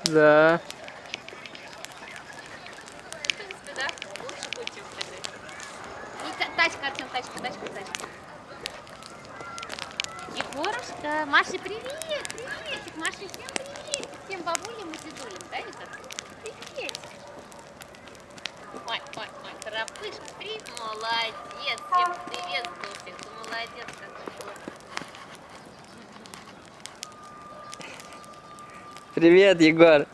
Да. В принципе, да? Лучше будет, чем тогда. И тачка, Артем, тачка. Егорушка, Маша, привет! Приветик, Маша, всем приветик! Всем бабулям и дедулям, да, Витас? Привет! Ой, торопышка, привет, молодец! Всем привет, Дусик, ты молодец какой. Привет, Егор.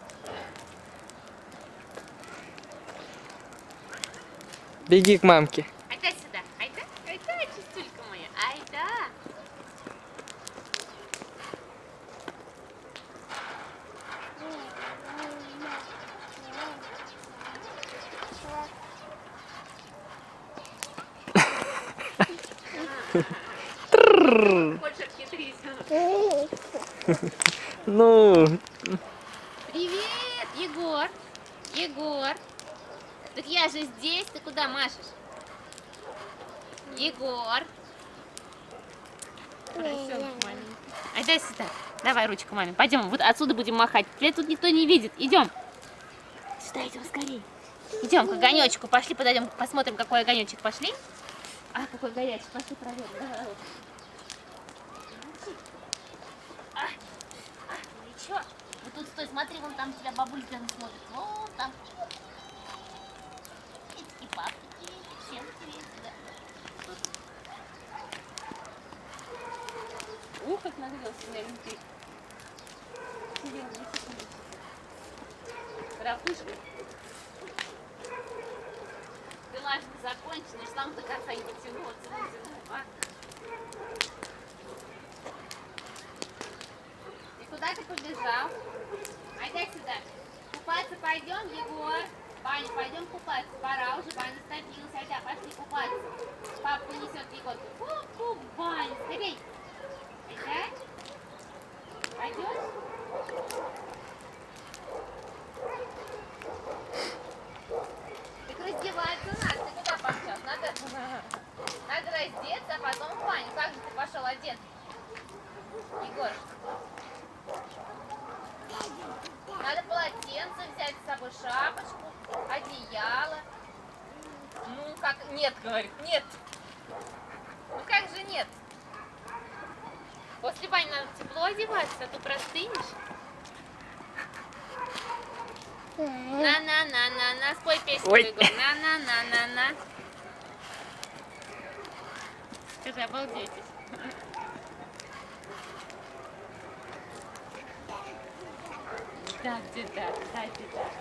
Беги к мамке. Айда сюда, айда, чистюлька моя, айда! Хочешь обхитрить? Ну, Привет, Егор! Егор! Так я же здесь, ты куда машешь? Егор! Поросенок маленький. Айда сюда. Давай ручку маме. Пойдем, вот отсюда будем махать. Тебя тут никто не видит. Идем. Сюда идем скорее. Идем к огонечку. Пошли, подойдем, посмотрим, какой огонечек. Пошли. А, какой горячий. Пошли проверим. Давай. Ничего. Вот тут стой, смотри, вон там тебя бабулька смотрит. Вон там. И папки, всем привет. Ух, как нагрелся маленький. Рапушка. Дела же не закончены, штамп до конца не дотянула. И куда ты побежал? Айда сюда. Купаться пойдем, Егор? Баня, пойдем купаться. Пора уже, баня стопилась. Айда, пошли купаться. Папа несет Егор. Фу, баня, скорей. Айда. Пойдешь? Так раздеваться надо. Ты куда пошел? Надо раздеться, а потом в баню. Как же ты пошел одет? Егор. Надо полотенце взять с собой, шапочку, одеяло. Ну как? Нет, говорит, нет. Ну как же нет? После бани надо тепло одеваться, а то простынешь. На-на-на-на-на. Спой песню, Егор. На-на-на-на-на. Скажи, обалдеть. Да, где так, да, где так.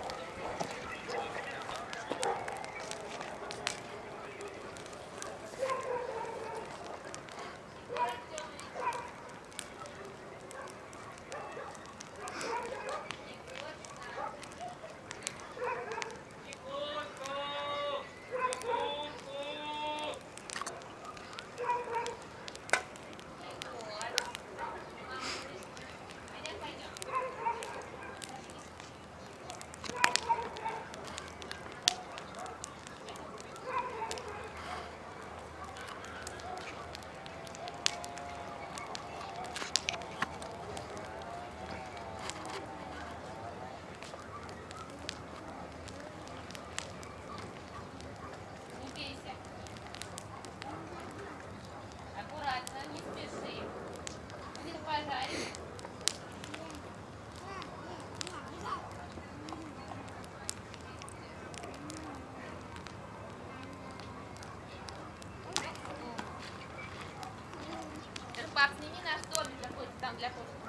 Пап, сними наш домик какой-то там для кошек.